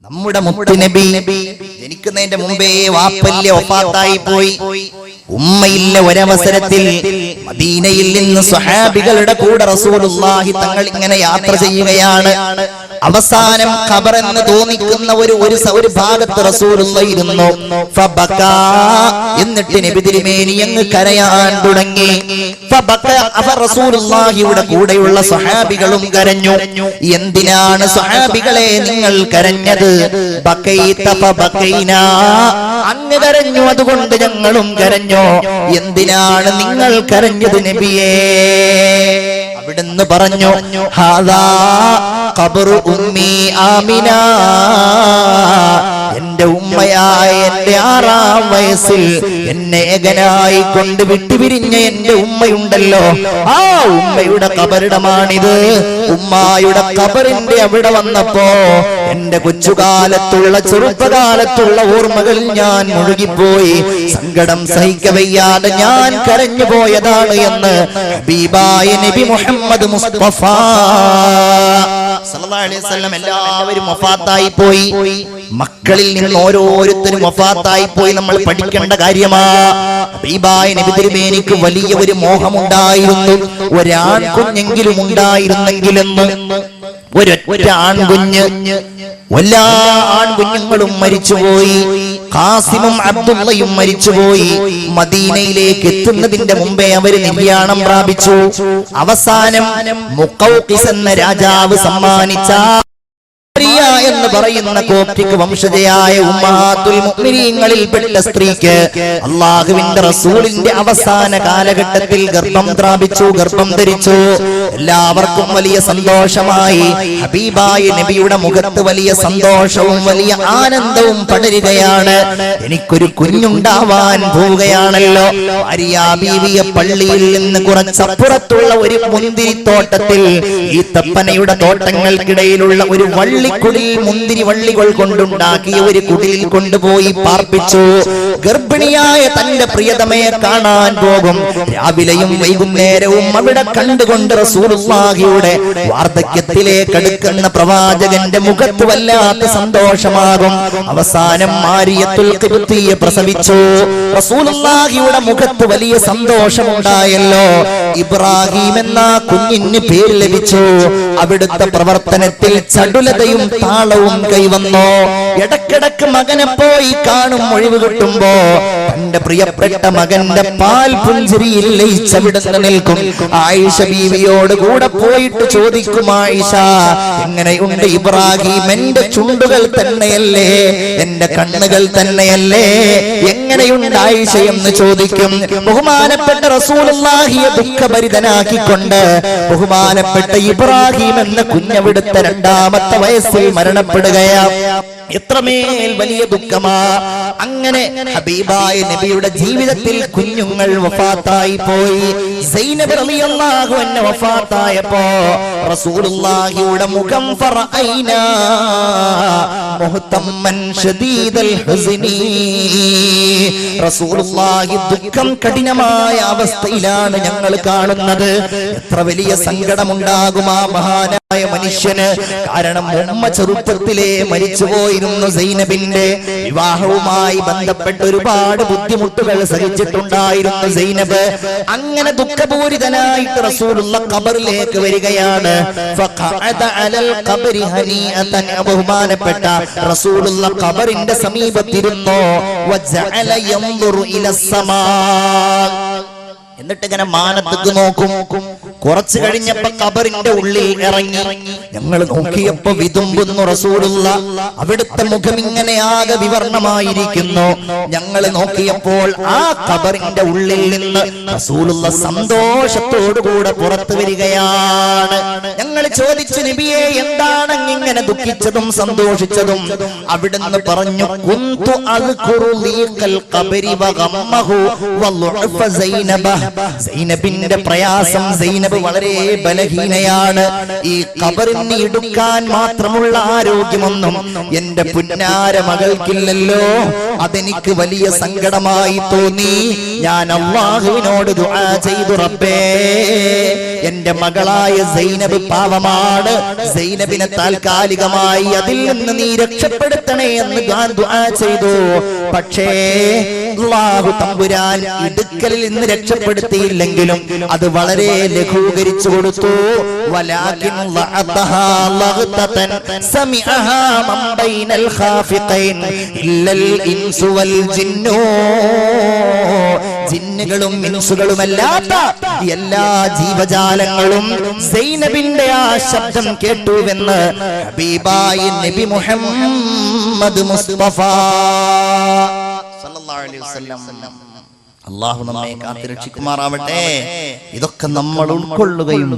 നമ്മുടെ മുത്തുനബി ജനിക്കുന്നതിന്റെ മുമ്പേ വാപ്പല്യ വഫാത്തായി പോയി. ഉമ്മയില്ല. ഒരവസരത്തിൽ മദീനയിൽ നിന്ന് സ്വഹാബികളുടെ കൂടെ റസൂലുള്ളാഹി തങ്ങൾ ഇങ്ങനെ യാത്ര ചെയ്യുകയാണ്. അവസാനം ഖബർ എന്ന് തോന്നിക്കുന്ന ഒരു ഭാഗത്ത് റസൂലുള്ളാഹി ഇരുന്നു. ഫബകാ, എന്നിട്ട് നബി തിരുമേനി അങ്ങ് കരയാൻ തുടങ്ങി. ഫബകാ, റസൂലുള്ളാഹിയുടെ കൂടെയുള്ള സ്വഹാബികളും കരഞ്ഞു. എന്തിനാണ് സ്വഹാബികളെ നിങ്ങൾ കരഞ്ഞത്? ബകൈത ഫബകൈനാ, അങ്ങ് കരഞ്ഞു അതുകൊണ്ട് ഞങ്ങളും കരഞ്ഞു. എന്തിനാണ് നിങ്ങൾ കരഞ്ഞത് നബിയേ? അവിടുന്ന് പറഞ്ഞു, ഹാദാ ഖബ്റു ഉമ്മി ആമിന, എന്റെ ഉമ്മയായ എന്റെ 6-ാം വയസ്സിൽ എന്നെ ഏകനായി കൊണ്ട് വിട്ടുപിരിഞ്ഞ എന്റെ ഉമ്മയുണ്ടല്ലോ, ആ ഉമ്മയുടെ ഖബറിടമാണിത്. ഉമ്മായുടെ ഖബറിന്റെ അവിടെ വന്നപ്പോ എന്റെ കൊച്ചുകാലത്തുള്ള ചെറുപ്പകാലത്തുള്ള ഓർമ്മകൾ ഞാൻ മുഴുകിപ്പോയി. സങ്കടം സഹിക്കവയ്യാതെ ഞാൻ കരഞ്ഞു പോയതാണ് എന്ന് ഹബീബായ നബി മുഹമ്മദ് മുസ്തഫ സല്ലല്ലാഹു അലൈഹി വസല്ലം. എല്ലാവരും വഫാത്തായി പോയി. മക്കളിൽ നിന്ന് ഓരോരുത്തരും വഫാത്തായി പോയി. നമ്മൾ പഠിക്കേണ്ട കാര്യമാ. ഹബീബായ നബി തിരുമേനിക്ക് വലിയ ഒരു മോഹമുണ്ടായിരുന്നു, ഒരാൺ കുഞ്ഞെങ്കിലും ഉണ്ടായിരുന്നെങ്കിലെന്ന്. ഒരൊറ്റ ആൺകുഞ്ഞ്. എല്ലാ ആൺകുഞ്ഞുങ്ങളും മരിച്ചുപോയി. ഖാസിമും അബ്ദുള്ളയും മരിച്ചുപോയി. മദീനയിലേക്ക് എത്തുന്നതിന്റെ മുമ്പേ അവര് നിര്യാണം പ്രാപിച്ചു. അവസാനം മുഖൗഖിസ് എന്ന രാജാവ് സമ്മാനിച്ച എന്ന് പറയുന്ന കോപ്റ്റിക് വംശജയായ ഉമ്മഹാത്തുൽ മുഅ്മിനീങ്ങളിൽ പെട്ട സ്ത്രീക്ക് അല്ലാഹുവിന്റെ റസൂലിന്റെ അവസാന കാലഘട്ടത്തിൽ ഗർഭം പ്രാപിച്ചു, ഗർഭം ധരിച്ചു. എല്ലാവർക്കും വലിയ സന്തോഷമായി. ഹബീബായ നബിയുടെ മുഖത്ത് വലിയ സന്തോഷവും വലിയ ആനന്ദവും പടരുകയാണ്. എനിക്കൊരു കുഞ്ഞുണ്ടാവാൻ പോവുകയാണല്ലോ. ആരിയാ ബീവിയെ പള്ളിയിൽ നിന്ന് കുറച്ചപ്പുറത്തുള്ള ഒരു മുന്തിരിത്തോട്ടത്തിൽ, ഈ തപ്പനയുടെ തോട്ടങ്ങൾക്കിടയിലുള്ള ഒരു വള്ളിക്കുടിൽ, മുന്തിരി വള്ളികൾ കൊണ്ടുണ്ടാക്കിയ ഒരു കുടിലിൽ കൊണ്ടുപോയി പാർപ്പിച്ചു. ഗർഭിണിയായ തന്റെ പ്രിയതമയെ കാണാൻ പോകും. രാവിലെയും വൈകുന്നേരവും അവിടെ കണ്ടുകൊണ്ട് റസൂലുള്ളാഹിയുടെ വാർദ്ധക്യത്തിലേക്ക് അടുക്കുന്ന പ്രവാചകന്റെ മുഖത്ത് വല്ലാത്ത സന്തോഷമാകും. അവസാനം മാരിയത്തുൽ ഖിബ്തിയെ പ്രസവിച്ചു. റസൂലുള്ളാഹിയുടെ മുഖത്ത് വലിയ സന്തോഷമുണ്ടായല്ലോ. ഇബ്രാഹിം എന്ന കുഞ്ഞിന് പേര് ലഭിച്ചു. അവിടുത്തെ പ്രവർത്തനത്തിൽ ചടുലതയും താളവും കൈവന്നു. ഇടക്കിടക്ക് മകനെ പോയി കാണും. ഒഴിവ് കിട്ടുമ്പോ തന്റെ പ്രിയപ്പെട്ട മകന്റെ പാൽ പുഞ്ചിരിയിൽ ലയിച്ചവിടുന്ന് നിൽക്കും. ആയിഷ ബീവിയോട് കൂടെ പോയിട്ട് ചോദിക്കും, ആയിഷ എങ്ങനെയുണ്ട് ഇബ്രാഹിം? എന്റെ ചുണ്ടുകൾ തന്നെയല്ലേ, എന്റെ കണ്ണുകൾ തന്നെയല്ലേ, എങ്ങനെയുണ്ട് ആയിഷ എന്ന് ചോദിക്കും. ബഹുമാനപ്പെട്ട റസൂലുള്ളാഹിയെ ദുഃഖഭരിതനാക്കിക്കൊണ്ട് ബഹുമാനപ്പെട്ട ഇബ്രാഹിം എന്ന കുഞ്ഞവിടുത്തെ 2-ാമത്തെ വയസ്സിൽ മരണപ്പെടുകയാണ്. എത്രമേൽ വലിയ ദുഃഖമാ. അങ്ങനെ ഹബീബായ നബിയുടെ ജീവിതത്തിൽ കുഞ്ഞുങ്ങൾ വഫാത്തായി പോയി. സൈനബ് റളിയല്ലാഹു അൻഹ വഫാത്തായപ്പോ റസൂലുള്ളാഹിയുടെ മുഖം ഫറഅയ്നാ മുഹ്തമ്മൻ ശദീദൽ ഹുസ്നി, റസൂലുള്ളാഹി ദുഃഖം കഠിനമായ അവസ്ഥയിലാണ് ഞങ്ങൾ കാണുന്നത്. എത്ര വലിയ സങ്കടമുണ്ടാകും ആ മഹാനായ മനുഷ്യന്. കാരണം ഉമ്മ ചെറുപ്പത്തിലേ മരിച്ചുപോയിരുന്നു. സൈനബിന്റെ വിവാഹവുമായി ബന്ധപ്പെട്ട് ഒരുപാട് ബുദ്ധിമുട്ടുകൾ സഹിച്ചിട്ടുണ്ടായിരുന്നു സൈനബ്. അങ്ങനെ ദുഃഖപൂരിതനായിട്ട് റസൂലുള്ള ഖബറിലേക്ക് വരികയാണ്. ഫഖഅദ അലൽ ഖബരി ഹനീഅതൻ, ബഹുമാനപ്പെട്ട റസൂലുള്ള ഖബറിന്റെ സമീപത്തിരുന്നു. വജഅല യൻദുറു ഇലസ്സമാ, എന്നിട്ട് ഇങ്ങനെ മാനത്തേക്ക് നോക്കും. കുറച്ചു കഴിഞ്ഞപ്പോ ഖബറിന്റെ ഉള്ളിൽ ഇറങ്ങി. ഞങ്ങൾ നോക്കിയപ്പോ വിതുമ്പുന്നു റസൂലുള്ള. അവിടുത്തെ മുഖം ഇങ്ങനെ ആകെ വിവർണമായിരിക്കുന്നു. ഞങ്ങൾ നോക്കിയപ്പോൾ ആ ഖബറിന്റെ ഉള്ളിൽ നിന്ന് റസൂലുള്ള സന്തോഷത്തോടുകൂടെ പുറത്തു വരികയാണ്. ഞങ്ങൾ ചോദിച്ചു, നബിയെ എന്താണ് ഇങ്ങനെ ദുഃഖിച്ചതും സന്തോഷിച്ചതും? അവിടുന്ന് പറഞ്ഞു, കുന്തു അദ്കുറു ലീഖൽ ഖബരി വഗമ്മഹു വളുഅഫ സൈനബ, സൈനബിന്റെ പ്രയാസം, സൈനബ് സൈനബ് വളരെ ബലഹീനയാണ്. ഈ ഖബറിനെ എടുക്കാൻ മാത്രമുള്ള ആരോഗ്യമൊന്നും എന്റെ പുന്നാര മകൾക്കില്ലല്ലോ. അതെനിക്ക് വലിയ സങ്കടമായി തോന്നി. ഞാൻ അല്ലാഹുവിനോട് ദുആ ചെയ്തു, റബ്ബേ എന്റെ മകളായ സൈനബ് പാവമാണ്, സൈനബിനെ താൽക്കാലികമായി അതിൽ നിന്ന് നീ രക്ഷപ്പെടുത്തണേ എന്ന് ഞാൻ ദുആ ചെയ്തു. പക്ഷേ അല്ലാഹു തമ്പുരാൻ ഇടുക്കലിൽ നിന്ന് രക്ഷപ്പെടുത്തിയില്ലെങ്കിലും അത് വളരെ ലഘൂകരിച്ചു കൊടുത്തു. വലാകിൻ ലഅതഹാ ലഗ്തതൻ സമിഅഹാ മൻ ബൈനൽ ഖാഫിഖൈൻ ഇല്ലൽ ഇൻസു വൽ ജിന്നു. ജിന്നുകളും ഇൻസുകളുമല്ലാത്ത എല്ലാ ജീവജാലങ്ങളും സൈനബിന്റെ ആ ശബ്ദം കേട്ടുവെന്ന് ഹബീബായ നബി മുഹമ്മദ് മുസ്തഫ സല്ലല്ലാഹു അലൈഹി വസല്ലം. അല്ലാഹു നമ്മെ കാത്തുരക്ഷിക്കുമാറാവട്ടെ. ഇതൊക്കെ നമ്മൾ ഉൾക്കൊള്ളുകയും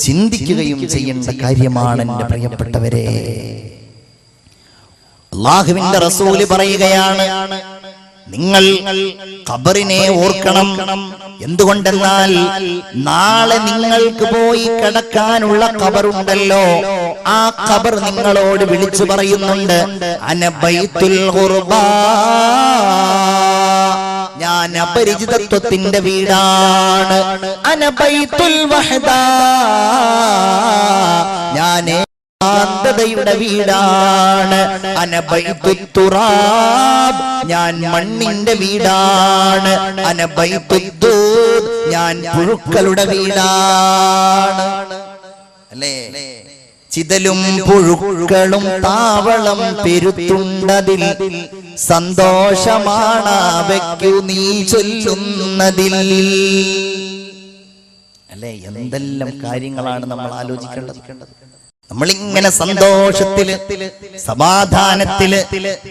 ചിന്തിക്കുകയും ചെയ്യേണ്ട കാര്യമാണ് എന്റെ പ്രിയപ്പെട്ടവരെ. അല്ലാഹുവിന്റെ റസൂല് പറയുകയാണ്, നിങ്ങൾ ഖബറിനെ ഓർക്കണം. എന്തുകൊണ്ടെന്നാൽ നാളെ നിങ്ങൾക്ക് പോയി കിടക്കാനുള്ള ഖബറുണ്ടല്ലോ, ആ ഖബർ നിങ്ങളോട് വിളിച്ചു പറയുന്നുണ്ട്, അന ബൈത്തുൽ ഖുർബാ, ഞാൻ അപരിചിതത്വത്തിന്റെ വീടാണ്. അന ബൈത്തുൽ വഹദാ, ഞാൻ യുടെ വീടാണ്. അന ബൈത്തുൽ തുറാബ്, ഞാൻ മണ്ണിന്റെ വീടാണ്. അന ബൈത്തുൽ ദൂദ്, ഞാൻ പുഴുക്കളുടെ വീടാണ്. അല്ലേ? ചിതലും പുഴുക്കളും താവളം പെരുത്തുണ്ടതിൽ, സന്തോഷമാണ് അവയ്ക്കു നീ ചൊല്ലുന്നതിൽ. അല്ലേ? എന്തെല്ലാം കാര്യങ്ങളാണ് നമ്മൾ ആലോചിക്കേണ്ടത്. നമ്മളിങ്ങനെ സന്തോഷത്തില് സമാധാനത്തില്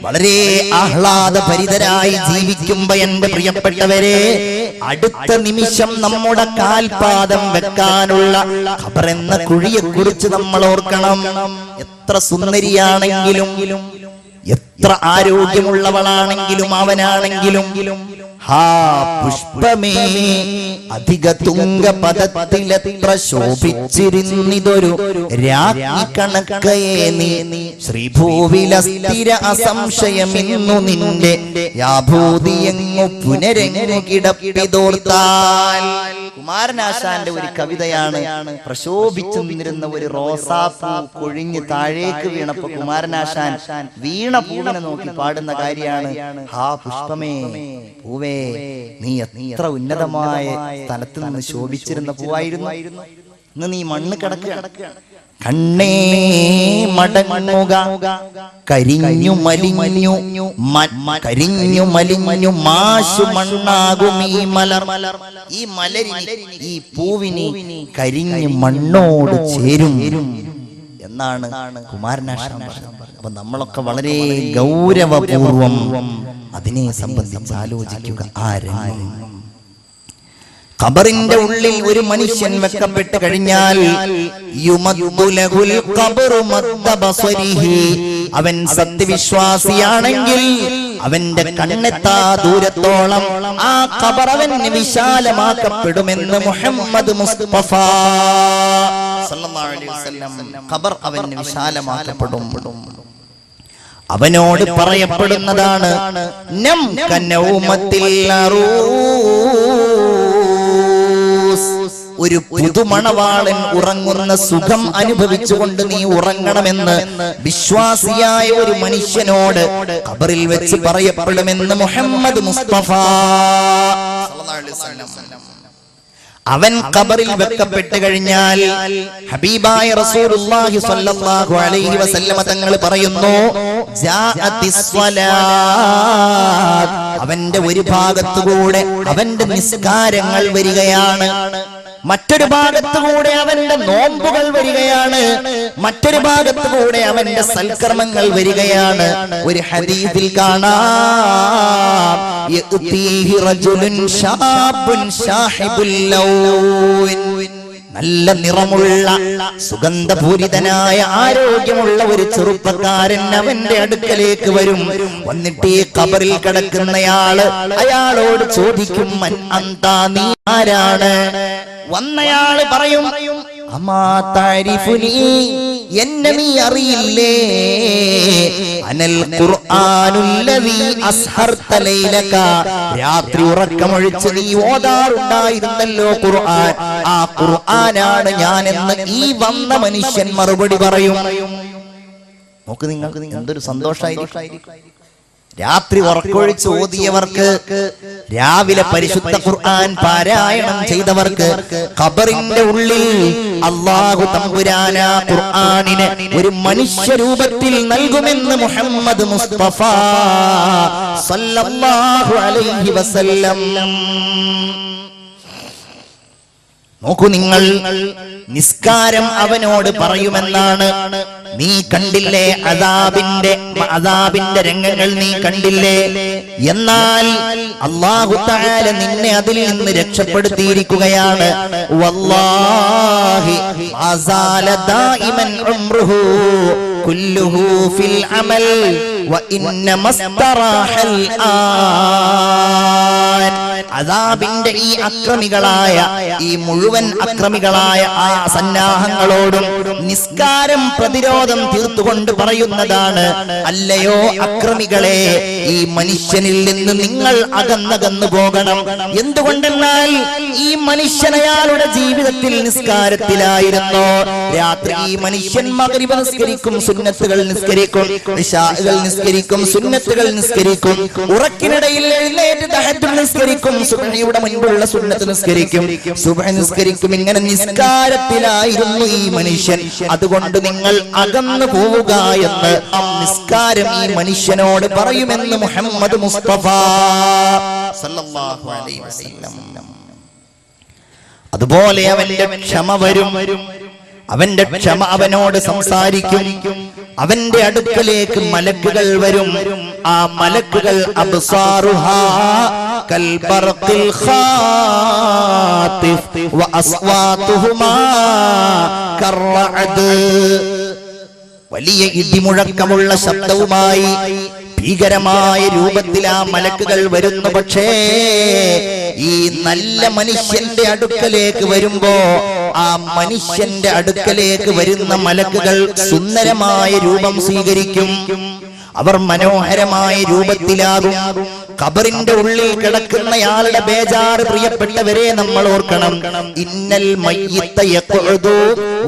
വളരെ ആഹ്ലാദഭരിതരായി ജീവിക്കുമ്പോ എന്റെ പ്രിയപ്പെട്ടവരെ, അടുത്ത നിമിഷം നമ്മുടെ കാൽപാദം വെക്കാനുള്ള ഖബർ എന്ന കുഴിയെ കുറിച്ച് നമ്മൾ ഓർക്കണം. എത്ര സുന്ദരിയാണെങ്കിലും എത്ര ആരോഗ്യമുള്ളവളാണെങ്കിലും അവനാണെങ്കിലും ഹാ പുഷ്പമേ അധിക തുങ്ക പദത്തിലെത്ര ശോഭിച്ചിരുന്നിതൊരു രാജ്ഞി കണക്കയെ നീ, ശ്രീഭൂവിലസ്ഥിര അസംശയമിന്നു നിന്റെ യാഭൂതിയെങ്ങു പുനരെങ്ങു കിടപ്പിതോർത്താൽ. കുമാരനാശാന്റെ ഒരു കവിതയാണ്. പ്രശോഭിച്ചു നിന്നിരുന്ന ഒരു റോസാപ്പൂ കൊഴിഞ്ഞ് താഴേക്ക് വീണപ്പോ കുമാരനാശാൻ വീണ പൂവിനെ നോക്കി പാടുന്ന കാര്യമാണ്, ഹാ പുഷ്പമേ പൂവേ നീ എത്ര ഉന്നതമായ സ്ഥലത്ത് നിന്ന് ശോഭിച്ചിരുന്ന പൂവായിരുന്നു, ഇന്ന് നീ മണ്ണ് കിടക്കുകയാണ്. കണ്ണേ മടങ്ങുക, കരിഞ്ഞു മലിഞ്ഞു കരിഞ്ഞു മലിഞ്ഞു മാശു മണ്ണാകും ഈ മലർ. ഈ മലരിന്, ഈ പൂവിന് കരിഞ്ഞു മണ്ണോട് ചേരും എന്നാണ് കുമാരനാശാൻ പറഞ്ഞത്. അപ്പൊ നമ്മളൊക്കെ വളരെ ഗൗരവപൂർവം അതിനെ സംബന്ധിച്ച് ആലോചിക്കുക. ഖബറിന്റെ ഉള്ളിൽ ഒരു മനുഷ്യൻ വെക്കപ്പെട്ട് കഴിഞ്ഞാൽ അവൻ സത്യവിശ്വാസിയാണെങ്കിൽ അവന്റെ കണ്ണെത്താ ദൂരത്തോളം ആ ഖബർ അവന് വിശാലമാക്കപ്പെടുമെന്ന് മുഹമ്മദ് മുസ്തഫ സല്ലല്ലാഹു അലൈഹി വസല്ലം. ഖബർ അവന് വിശാലമാക്കപ്പെടും. അവനോട് പറയപ്പെടുന്നതാണ്, നം കനൗമത്തിൽ അറൂസ്, ഒരു പുതുമണവാളൻ ഉറങ്ങുന്ന സുഖം അനുഭവിച്ചുകൊണ്ട് നീ ഉറങ്ങണമെന്ന് വിശ്വാസിയായ ഒരു മനുഷ്യനോട് ഖബറിൽ വെച്ച് പറയപ്പെടുമെന്ന് മുഹമ്മദ് മുസ്തഫ സല്ലല്ലാഹു അലൈഹി വസല്ലം. അവൻ ഖബറിൽ വെക്കപ്പെട്ട് കഴിഞ്ഞാൽ ഹബീബായ റസൂലുള്ളാഹി സ്വല്ലല്ലാഹു അലൈഹി വസല്ലമ തങ്ങൾ പറയുന്നു, ജാഅത്തിസ് സ്വലാത്ത്, അവന്റെ ഒരു ഭാഗത്തുകൂടെ അവന്റെ നിസ്കാരങ്ങൾ വരികയാണ്, മറ്റൊരു ഭാഗത്തുകൂടെ അവന്റെ നോമ്പുകൾ വരികയാണ്, മറ്റൊരു ഭാഗത്തുകൂടെ അവന്റെ സൽക്കർമ്മങ്ങൾ വരികയാണ്. ഒരു ഹദീസിൽ കാണാം, യഅതീഹി റജുലുൻ ശാബുൻ ശാഹിബുൽ ലൗൻ, നല്ല നിറമുള്ള സുഗന്ധപൂരിതനായ ആരോഗ്യമുള്ള ഒരു ചെറുപ്പക്കാരൻ അവന്റെ അടുക്കലേക്ക് വരും. വന്നിട്ട് ഈ ഖബറിൽ കിടക്കുന്നയാള് അയാളോട് ചോദിക്കും, മൻ അന്താ, നീ ആരാണ്? വന്നയാള് പറയും, അമാ താരിഫുനി, എന്നെ നീ അറിയില്ലേ? അനൽ ഖുർആനുല്ലദീ അസ്ഹർത ലൈലക, രാത്രി ഉറക്കമൊഴിച്ച് നീ ഓതാറുണ്ടായിരുന്നല്ലോ ഖുർആൻ, ആ ഖുർആനാണ് ഞാനെന്ന് ഈ വന്ന മനുഷ്യൻ മറുപടി പറയും. നോക്ക് നിങ്ങൾക്ക് എന്തൊരു സന്തോഷായിരിക്കും. രാത്രി ഉറക്കൊഴിച്ച് ഓതിയവർക്ക്, രാവിലെ പരിശുദ്ധ ഖുർആൻ പാരായണം ചെയ്തവർക്ക് ഖബറിന്റെ ഉള്ളിൽ അല്ലാഹു തമ്പുരാൻ ആ ഖുർആനിനെ ഒരു മനുഷ്യരൂപത്തിൽ നൽകുമെന്ന് മുഹമ്മദ് മുസ്തഫ സല്ലല്ലാഹു അലൈഹി വസല്ലം. നോക്കൂ നിങ്ങൾ, നിസ്കാരം അവനോട് പറയുമെന്നാണ്. നീ കണ്ടില്ലേ അദാബിന്റെ രംഗങ്ങൾ നീ കണ്ടില്ലേ? എന്നാൽ അല്ലാഹു തആല നിന്നെ അതിൽ നിന്ന് രക്ഷപ്പെടുത്തിയിരിക്കുകയാണ്. വല്ലാഹി അസാല ദായിമൻ ഉംറുഹു കുല്ലുഹു ഫിൽ അമൽ വ ഇന്നമസ്തറാഹൽ ആൻ. അദാബിന്റെ ഈ അക്രമികളായ, ഈ മുഴുവൻ അക്രമികളായ ആ സന്നാഹങ്ങളോടും നിസ്കാരം പ്രതിരോധം തീർത്തുകൊണ്ട് പറയുന്നതാണ്, അല്ലയോ അക്രമികളെ, ഈ മനുഷ്യനിൽ നിന്ന് നിങ്ങൾ അകന്നകന്നു പോകണം. എന്തുകൊണ്ടെന്നാൽ ഈ മനുഷ്യൻ അയാളുടെ ജീവിതത്തിൽ നിസ്കാരത്തിലായിരുന്നു. രാത്രി ഈ മനുഷ്യൻ മഗ്രിബ് നിസ്കരിക്കും, സുന്നത്തുകൾ നിസ്കരിക്കും, ഇശാഉകൾ നിസ്കരിക്കും, സുന്നത്തുകൾ നിസ്കരിക്കും, ഉറക്കിനിടയിൽ എഴുന്നേറ്റ് തഹജ്ജുദ് നിസ്കരിക്കും, സുബ്ഹിയുടെ മുൻപുള്ള സുന്നത്ത് നിസ്കരിക്കും, സുബ്ഹി നിസ്കരിക്കും. ഇങ്ങനെ നിസ്കാരത്തിലായിരുന്നു ഈ മനുഷ്യൻ. അതുകൊണ്ട് നിങ്ങൾ അകന്നു പോവുക എന്ന് നിസ്കാരം ഈ മനുഷ്യനോട് പറയുമെന്ന് മുഹമ്മദ് മുസ്തഫ സല്ലല്ലാഹു അലൈഹി വസല്ലം. അതുപോലെ അവന്റെ ക്ഷമ വരും, അവന്റെ ക്ഷമ അവനോട് സംസാരിക്കും. അവന്റെ അടുക്കലേക്ക് മലക്കുകൾ വരും. ആ മലക്കുകൾ അബ്സാറുഹാ കൽബർഖിൽ ഖാതിഫ് വ അസ്വാതുഹുമാ കർറഅദ്. വലിയ ഇടിമുഴക്കമുള്ള ശബ്ദവുമായി ഭീകരമായ രൂപത്തിൽ ആ മലക്കുകൾ വരുന്നു. പക്ഷേ ഈ നല്ല മനുഷ്യന്റെ അടുക്കലേക്ക് വരുമ്പോ ആ മനുഷ്യന്റെ അടുക്കലേക്ക് വരുന്ന മലക്കുകൾ സുന്ദരമായ രൂപം സ്വീകരിക്കും. അവർ മനോഹരമായ രൂപത്തിലാകും. ഖബറിന്റെ ഉള്ളിൽ കിടക്കുന്നയാളുടെ ബേജാറ് പ്രിയപ്പെട്ടവരെ നമ്മൾ ഓർക്കണം. ഇന്നൽ മയ്യിത്ത യഖഉദു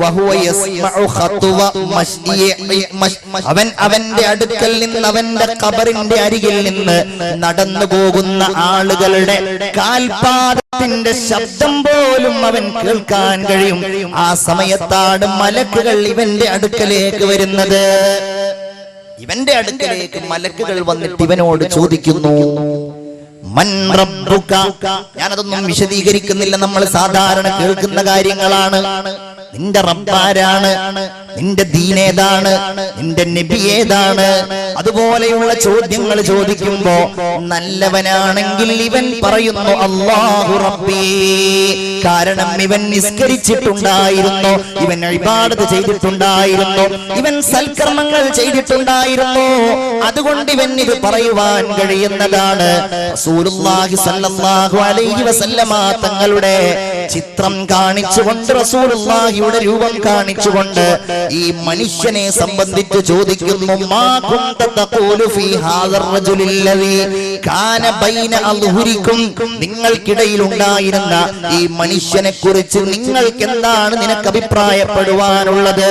വഹുവ യസ്മഉ ഖത്വ മശ്ഇ. അവൻ അവന്റെ അടുക്കൽ നിന്ന്, അവന്റെ ഖബറിന്റെ അരികിൽ നിന്ന് നടന്നു പോകുന്ന ആളുകളുടെ കാൽപാദത്തിന്റെ ശബ്ദം പോലും അവൻ കേൾക്കാൻ കഴിയും. ആ സമയത്താണ് മലക്കുകൾ ഇവന്റെ അടുക്കലേക്ക് വരുന്നത്. ഇവന്റെ അടുക്കലേക്ക് മലക്കുകൾ വന്നിട്ട് ഇവനോട് ചോദിക്കുന്നു, മൻ റബ്ബുക. ഞാനതൊന്നും വിശദീകരിക്കുന്നില്ല, നമ്മൾ സാധാരണ കേൾക്കുന്ന കാര്യങ്ങളാണ്. നിന്റെ റബ്ബാരാണ്, നിന്റെ ദീനേതാണ്, നിന്റെ നബി ഏതാണ്, അതുപോലെയുള്ള ചോദ്യങ്ങൾ ചോദിക്കുമ്പോ നല്ലവനാണെങ്കിൽ ഇവൻ പറയുന്നു അല്ലാഹു റബ്ബി. കാരണം ഇവൻ നിസ്കരിച്ചിട്ടുണ്ടായിരുന്നു, ഇവൻ ഇബാദത്ത് ചെയ്തിട്ടുണ്ടായിരുന്നു, ഇവൻ സൽക്കർമ്മങ്ങൾ ചെയ്തിട്ടുണ്ടായിരുന്നു. അതുകൊണ്ട് ഇവൻ ഇത് പറയുവാൻ കഴിയുന്നതാണ്. റസൂലുള്ളാഹി സ്വല്ലല്ലാഹു അലൈഹി വസല്ലമ തങ്ങളുടെ ചിത്രം കാണിച്ചുകൊണ്ട്, റസൂലുള്ളാഹിയുടെ രൂപം കാണിച്ചുകൊണ്ട് ഈ മനുഷ്യനെ സംബന്ധിച്ച് ചോദിക്കുന്നു, മാ കുന്ത തഖൂലു ഫീ ഹാദർ റജുലില്ലദീ കാന ബൈന അൽഹുരിക്കും. നിങ്ങൾക്കിടയിൽ ഉണ്ടായിരുന്ന ഈ മനുഷ്യനെ കുറിച്ച് നിങ്ങൾക്ക് എന്താണ് നിനക്ക് അഭിപ്രായപ്പെടുവാനുള്ളത്?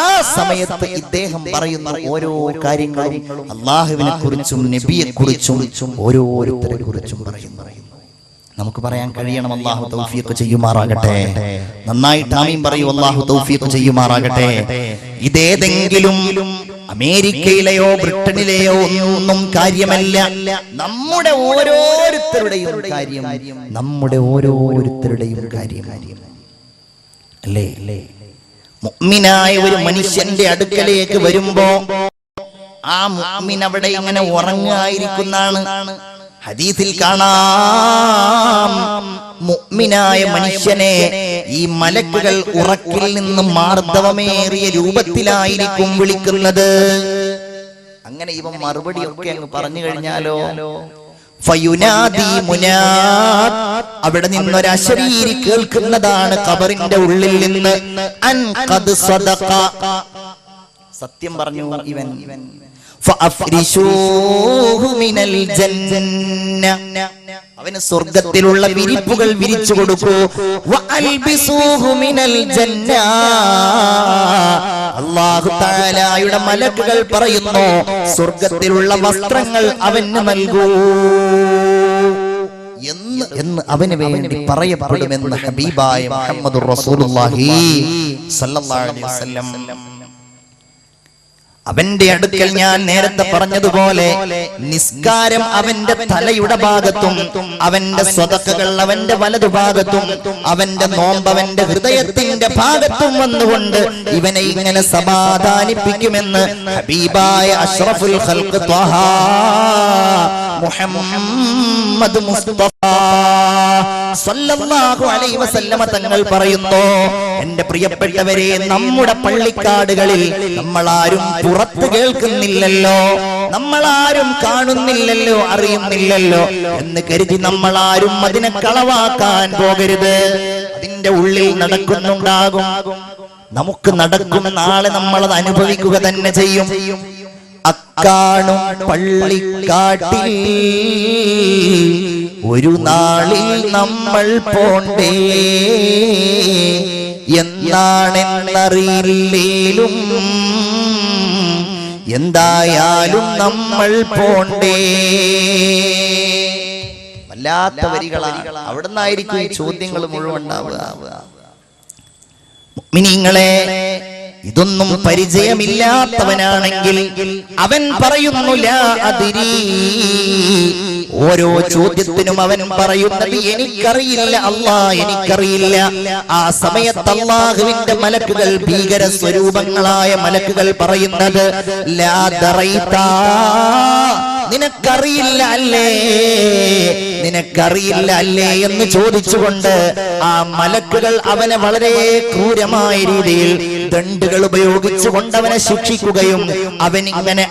ആ സമയത്ത് ഇദ്ദേഹം പറയുന്ന ഓരോ കാര്യങ്ങളും അല്ലാഹുവിനെ കുറിച്ചും നബിയെ കുറിച്ചും ഓരോരുത്തരെ കുറിച്ചും പറയുന്നു. നമുക്ക് പറയാൻ കഴിയണം, അല്ലാഹു തൗഫീഖ് ചെയ്യുമാറാകട്ടെ. നന്നായിട്ട് ആമീൻ പറയൂ, അല്ലാഹു തൗഫീഖ് ചെയ്യുമാറാകട്ടെ. ഇതേതെങ്കിലും അമേരിക്കയിലെയോ ബ്രിട്ടനിലെയോ ഒന്നും കാര്യമല്ല, നമ്മുടെ ഓരോരുത്തരുടെയും കാര്യം, നമ്മുടെ ഓരോരുത്തരുടെയും കാര്യം അല്ലേ? മുഅ്മിനായ ഒരു മനുഷ്യന്റെ അടുക്കലേക്ക് വരുമ്പോ ആ മുഅ്മിൻ അവിടെ ഇങ്ങനെ ഉറങ്ങായിരിക്കുന്നതാണ്. ഹദീസിൽ കാണാം, മുഅ്മിനായ മനുഷ്യനെ ഈ മലക്കുകൾ ഉറക്കിൽ നിന്ന് മാർദ്ദവമേറിയ രൂപത്തിലായിരിക്കും വിളിക്കുന്നത്. അങ്ങനെ ഇവൻ മറുപടിയൊക്കെ അങ്ങ് പറഞ്ഞു കഴിഞ്ഞാലോ, ഫയുനാദി മുനാദ്, അവിടെ നിന്നൊരു അശരീരി കേൾക്കുന്നതാണ് ഖബറിന്റെ ഉള്ളിൽ നിന്ന്, അൻ ഖദ് സദഖ, സത്യം പറഞ്ഞു ഇവൻ, ഫഅഫ്രിശൂഹു മിനൽ ജന്ന, അവന് സ്വർഗ്ഗത്തിലുള്ള വിരിപ്പുകൾ വിരിച്ചു കൊടുക്കൂ, വഅൽബിസൂഹു മിനൽ ജന്ന, അല്ലാഹു തആലയുടെ മലക്കുകൾ പറയുന്നു സ്വർഗ്ഗത്തിലുള്ള വസ്ത്രങ്ങൾ അവന് നൽകൂ എന്ന് അവന് വേണ്ടി പറയപ്പെടുമെന്ന് ഹബീബായ മുഹമ്മദുർ റസൂലുള്ളാഹി സ്വല്ലല്ലാഹു അലൈഹി വസല്ലം. അവന്റെ അടുക്കൽ ഞാൻ നേരത്തെ പറഞ്ഞതുപോലെ നിസ്കാരം അവന്റെ തലയുടെ ഭാഗത്തും, അവന്റെ സ്വതക്കകൾ അവന്റെ വലതുഭാഗത്തും, അവന്റെ നോമ്പ് അവന്റെ ഹൃദയത്തിന്റെ ഭാഗത്തും വന്നുകൊണ്ട് ഇവനെ ഇങ്ങനെ സമാധാനിപ്പിക്കുമെന്ന് ഹബീബായ അഷ്റഫുൽ ഖൽഖ് ത്വഹ മുഹമ്മദ് മുസ്തഫ സല്ലല്ലാഹു അലൈഹി വസല്ലമ തങ്ങൾ പറയുന്നു. എന്റെ പ്രിയപ്പെട്ടവരെ, നമ്മുടെ പള്ളിക്കാടുകളിൽ നമ്മളാരും പുറത്ത് കേൾക്കുന്നില്ലല്ലോ, നമ്മളാരും കാണുന്നില്ലല്ലോ, അറിയുന്നില്ലല്ലോ എന്ന് കരുതി നമ്മളാരും അതിനെ കളവാക്കാൻ പോകരുത്. അതിന്റെ ഉള്ളിൽ നടക്കുന്നുണ്ടാകും, നമുക്ക് നടക്കും, നാളെ നമ്മളത് അനുഭവിക്കുക തന്നെ ചെയ്യും. അക്കാണും പള്ളിക്കാട്ടിൽ ഒരു നാളിൽ നമ്മൾ പോണ്ടേ, എന്നാണെന്നറിയില്ലേലും എന്തായാലും നമ്മൾ പോണ്ടേ. വല്ലാത്ത വരികളാണ്. അവിടുന്നായിരിക്കും ഈ ചോദ്യങ്ങൾ മുഴുവൻ ഉണ്ടാവുക. മുഅ്മിനീങ്ങളെ, ഇതൊന്നും പരിചയമില്ലാത്തവനാണെങ്കിൽ അവൻ പറയുന്നു ലാ അദ്രി. ഓരോ ചോദ്യത്തിനും അവൻ പറയുന്നത് എനിക്കറിയില്ല, അല്ലാഹ് എനിക്കറിയില്ല. ആ സമയത്ത് അല്ലാഹുവിന്റെ മലക്കുകൾ, ഭീകര സ്വരൂപങ്ങളായ മലക്കുകൾ പറയുന്നത് ലാ ദറൈത, നിനക്കറിയില്ല അല്ലേ, നിനക്കറിയില്ല അല്ലേ എന്ന് ചോദിച്ചുകൊണ്ട് ആ മലക്കുകൾ അവനെ വളരെ ക്രൂരമായ രീതിയിൽ ദണ്ഡുകൾ ഉപയോഗിച്ചുകൊണ്ട് അവനെ ശിക്ഷിക്കുകയും അവനിങ്ങനെ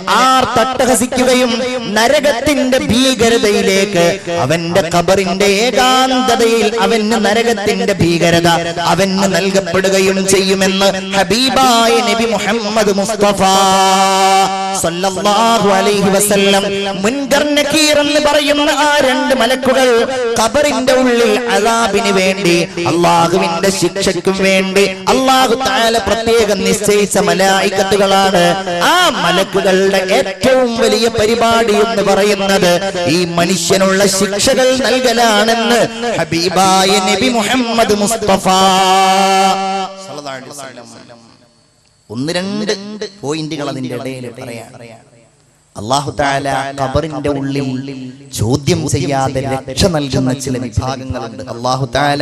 തട്ടഹസിക്കുകയും നരകത്തിന്റെ ഭീകരതയിലേക്ക്, അവന്റെ ഖബറിന്റെ ഏകാന്തതയിൽ അവന് നരകത്തിന്റെ ഭീകരത അവന് നൽകപ്പെടുകയും ചെയ്യുമെന്ന് ഹബീബായ നബി മുഹമ്മദ് മുസ്തഫ സല്ലല്ലാഹു അലൈഹി വസല്ലം. മുൻകർ നകീർ എന്ന് പറയുന്ന ആ രണ്ട് മലക്കുകൾ ഖബറിന്റെ ഉള്ളിൽ അദാബിന് വേണ്ടി, അല്ലാഹുവിന്റെ ശിക്ഷയ്ക്കും വേണ്ടി അല്ലാഹു തആല പ്രത്യേകം നിശ്ചയിച്ച മലായികത്തുകളാണ്. ആ മലക്കുകളുടെ ഏറ്റവും വലിയ പരിപാടി എന്ന് പറയുന്നത് ഈ മനുഷ്യനുള്ള ശിക്ഷകൾ നൽകലാണെന്ന് ഹബീബായ നബി മുഹമ്മദ് മുസ്തഫ സല്ലല്ലാഹു അലൈഹി വസല്ലം. ഒന്ന് രണ്ട് പോയിന്റുകൾ അതിന്റെ ഇടയിൽ പറയാം. അല്ലാഹു തആല ഖബറിന്റെ ഉള്ളിൽ ചോദ്യം ചെയ്യാതെ രക്ഷ നൽകുന്ന ചില വിഭാഗങ്ങളുണ്ട്. അല്ലാഹു തആല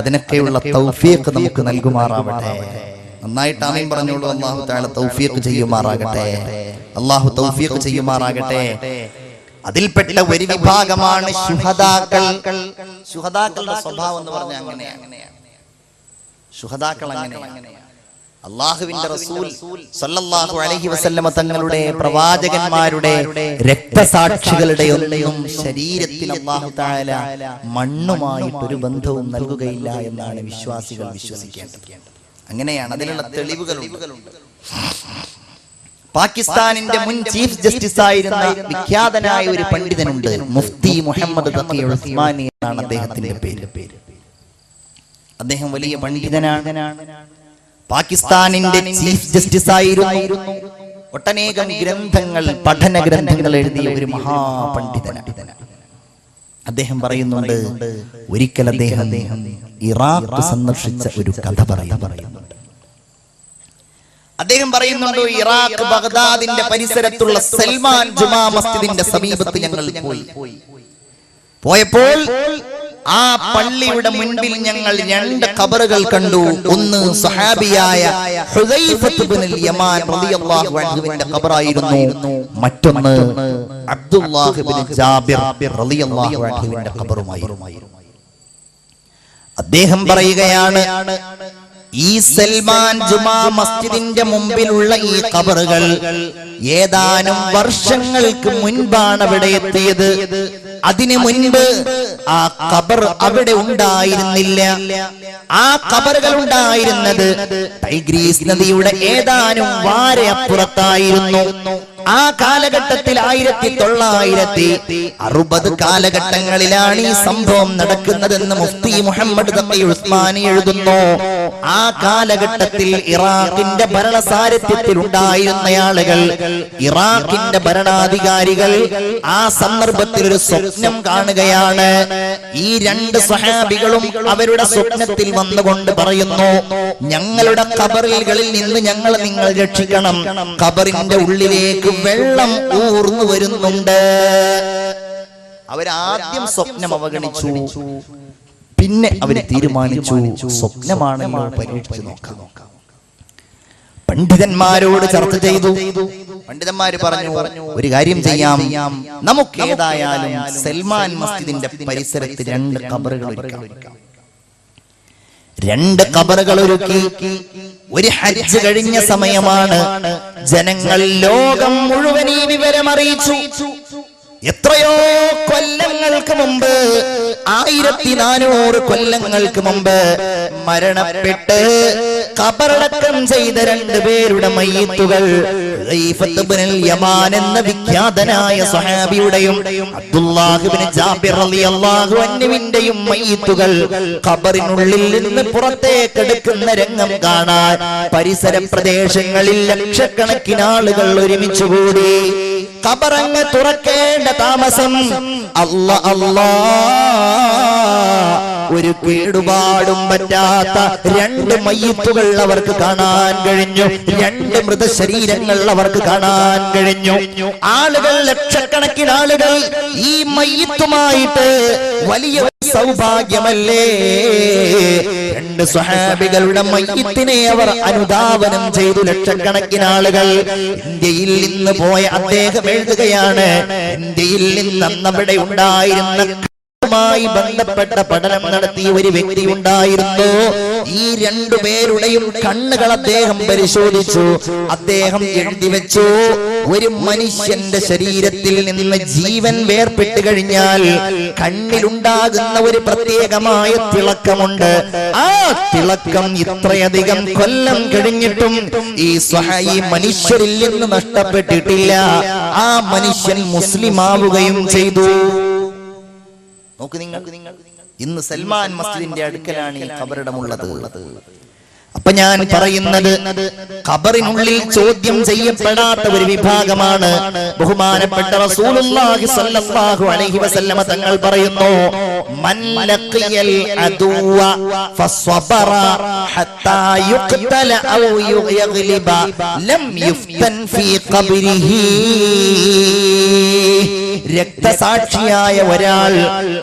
അതിനൊക്കെയുള്ള തൗഫീഖ് നമുക്ക് നൽകുമാറാവട്ടെ. നന്നായിട്ട് ആമീൻ പറഞ്ഞോളൂ. അല്ലാഹു തആല തൗഫീഖ് ചെയ്യുമാറാകട്ടെ, അല്ലാഹു തൗഫീഖ് ചെയ്യുമാറാകട്ടെ. അതിൽപ്പെട്ട ഒരു വിഭാഗമാണ് ശുഹദാക്കൾ. ശുഹദാക്കളുടെ സ്വഭാവം എന്ന് പറഞ്ഞാൽ അങ്ങനെയാണ്. ശുഹദാക്കൾ അങ്ങനെയാണ്. അല്ലാഹുവിന്റെ റസൂൽ സല്ലല്ലാഹു അലൈഹി വസല്ലമ തങ്ങളുടെ പ്രവാചകന്മാരുടെ രക്തസാക്ഷികളുടെ ഒന്നും ശരീരത്തിന് അല്ലാഹു തആല മണ്ണുമായിട്ട് ഒരു ബന്ധവും നൽകുകയില്ല എന്നാണ് വിശ്വാസികൾ വിശ്വസിക്കേണ്ടത്. അങ്ങനെയാണ്, അതിനുള്ള തെളിവുകളുണ്ട്. പാകിസ്ഥാനിന്റെ മുൻ ചീഫ് ജസ്റ്റിസ് ആയിരുന്ന വിഖ്യാതനായ ഒരു പണ്ഡിതനുണ്ട്, മുഫ്തി മുഹമ്മദ് തഖി ഉസ്മാനി എന്നാണ് അദ്ദേഹത്തിന്റെ പേര്. അദ്ദേഹം വലിയ പണ്ഡിതനാണ്. പാകിസ്ഥാനിന്റെ ചീഫ് ജസ്റ്റിസ് ആയിരുന്നു. ഒട്ടനേകം ഗ്രന്ഥങ്ങൾ, പഠന ഗ്രന്ഥങ്ങൾ എഴുതിയ ഒരു മഹാപണ്ഡിതനാണ്. അദ്ദേഹം പറയുന്നുണ്ട്, ഒരിക്കൽ അദ്ദേഹം ഇറാഖ് സന്ദർശിച്ച ഒരു കഥ പറയുന്നുണ്ട്. അദ്ദേഹം പറയുന്നുണ്ട്, ഇറാഖ് ബഗ്ദാദിന്റെ പരിസരത്തുള്ള സൽമാൻ ജുമാ മസ്ജിദിന്റെ സമീപത്ത് ഞങ്ങൾ പോയപ്പോൾ ആ പള്ളിയുടെ മുൻപിൽ ഞങ്ങൾ രണ്ട് ഖബറുകൾ കണ്ടു. ഒന്ന് സ്വഹാബിയായ ഹുദൈഫത്ത് ഇബ്നുൽ യമാൻ റളിയല്ലാഹു അൻഹുവിന്റെ ഖബറായിരുന്നു. മറ്റൊന്ന് അബ്ദുല്ലാഹ് ഇബ്നു ജാബിർ റളിയല്ലാഹു അൻഹുവിന്റെ ഖബറുമായിരുന്നു. അദ്ദേഹം പറയുകയാണ്, ഈ സൽമാൻ ജുമാ മസ്ജിദിന്റെ മുമ്പിലുള്ള ഈ ഖബറുകൾ ഏതാനും വർഷങ്ങൾക്ക് മുൻപാണ് അവിടെ എത്തിയത്. അതിനു മുൻപ് ആ ഖബർ അവിടെ ഉണ്ടായിരുന്നില്ല. ആ ഖബറുകൾ ഉണ്ടായിരുന്നത് ടൈഗ്രീസ് നദിയുടെ ഏതാനും വാരയപ്പുറത്തായിരുന്നു. ആ കാലഘട്ടത്തിൽ 1960 കാലഘട്ടങ്ങളിലാണ് ഈ സംഭവം നടക്കുന്നതെന്ന് മുഫ്തി മുഹമ്മദ് തഖി ഉസ്മാനി എഴുതുന്നു. ആ കാലഘട്ടത്തിൽ ഇറാഖിന്റെ ഭരണസാരഥ്യത്തിൽ ഉണ്ടായിരുന്ന ആളുകൾ, ഇറാഖിന്റെ ഭരണാധികാരികൾ ആ സന്ദർഭത്തിൽ ഒരു സ്വപ്നം കാണുകയാണ്. ഈ രണ്ട് സ്വഹാബികളും അവരുടെ സ്വപ്നത്തിൽ വന്നുകൊണ്ട് പറയുന്നു, ഞങ്ങളുടെ ഖബറുകളിൽ നിന്ന് ഞങ്ങളെ നിങ്ങൾ രക്ഷിക്കണം, ഖബറിന്റെ ഉള്ളിലേക്ക് വെള്ളം ഊർന്നു വരുന്നുണ്ട്. അവരാദ്യം സ്വപ്നം അവഗണിച്ചു. പിന്നെ അവർ തീരുമാനിച്ചു സ്വപ്നമാണെന്ന് പരീക്ഷിച്ചു നോക്കാം. പണ്ഡിതന്മാരോട് ചർച്ച ചെയ്തു. പണ്ഡിതന്മാര് പറഞ്ഞു, ഒരു കാര്യം ചെയ്യാം, നമുക്ക് ഏതായാലും സൽമാൻ മസ്ജിദിന്റെ പരിസരത്ത് 2 ഖബറുകൾ ഒരുക്കാം. 2 ഖബറുകൾ ഒരുക്കി. ഒരു ഹജ്ജ് കഴിഞ്ഞ സമയമാണ്. ജനങ്ങൾ ലോകം മുഴുവൻ ഈ വിവരം അറിയിച്ചു. എത്രയോ കൊല്ലങ്ങൾക്ക് മുമ്പ്, 1400 കൊല്ലങ്ങൾക്ക് മുമ്പ് മരണപ്പെട്ട് ഖബറടക്കം ചെയ്ത 2 പേരുടെ മയ്യിത്തുകൾ ഹുദൈഫത്ത് ഇബ്നുൽ യമാൻ എന്ന വിഖ്യാതനായ സ്വഹാബിയുടെയും അബ്ദുല്ലാഹ് ഇബ്നു ജാബിർ റളിയല്ലാഹു അൻഹുവിന്റെയും മയ്യിത്തുകൾ ഖബറിനുള്ളിൽ നിന്ന് പുറത്തേക്ക് എടുക്കുന്ന രംഗം കാണാൻ പരിസര പ്രദേശങ്ങളിൽ ലക്ഷക്കണക്കിന് ആളുകൾ ഒരുമിച്ച് കൂടി. ഖബറങ്ങ് തുറക്കേണ്ട താമസം. ഒരു കേടുപാടും പറ്റാത്ത 2 മയ്യിത്തുകൾ അവർക്ക് കാണാൻ കഴിഞ്ഞു. 2 മൃതശരീരങ്ങൾ അവർക്ക് കാണാൻ കഴിഞ്ഞു. ആളുകൾ, ലക്ഷക്കണക്കിന് ആളുകൾ ഈ മയ്യിത്തുമായിട്ട് വലിയ സൗഭാഗ്യമല്ലേ. 2 സ്വഹാബികളുടെ മയ്യിത്തിനെ അവർ അനുധാവനം ചെയ്തു. ലക്ഷക്കണക്കിന് ആളുകൾ. ഇന്ത്യയിൽ നിന്ന് പോയ അദ്ദേഹം എഴുതുകയാണ്, ഇന്ത്യയിൽ നിന്ന് അന്നവിടെ ഉണ്ടായിരുന്ന മായി ബന്ധപ്പെട്ട പഠനം നടത്തിയ ഒരു വ്യക്തി ഉണ്ടായിരുന്നു. ഈ 2 പേരുടെയും കണ്ണുകൾ അദ്ദേഹം പരിശോധിച്ചു. അദ്ദേഹം എഴുതി വെച്ചു, ഒരു മനുഷ്യന്റെ ശരീരത്തിൽ നിന്ന് ജീവൻ വേർപെട്ട് കഴിഞ്ഞാൽ കണ്ണിലുണ്ടാകുന്ന ഒരു പ്രത്യേകമായ തിളക്കമുണ്ട്. ആ തിളക്കം ഇത്രയധികം കൊല്ലം കഴിഞ്ഞിട്ടും ഈ മനുഷ്യരിൽ നിന്ന് നഷ്ടപ്പെട്ടിട്ടില്ല. ആ മനുഷ്യൻ മുസ്ലിം ആവുകയും ചെയ്തു. നോക്ക് നിങ്ങൾ, ഇന്ന് സൽമാൻ മസ്ജിദിന്റെ അടുക്കലാണ് ഈ ഖബറിടമുള്ളത്. അപ്പൊ ഞാൻ പറയുന്നത്, ഖബറിനുള്ളിൽ ചോദ്യം ചെയ്യപ്പെടാത്ത ഒരു വിഭാഗമാണ്. ബഹുമാനപ്പെട്ട റസൂലുള്ളാഹി സ്വല്ലല്ലാഹു അലൈഹി വസല്ലമ തങ്ങൾ പറയുന്നു, മൻ ലഖിയൽ അദുവ ഫസ്വബറ ഹത്താ യുഖ്തല ഔ യഗ്ലിബ ലം യുഫ്തൻ ഫീ ഖബരിഹി. രക്തസാക്ഷിയായ ഒരാൾ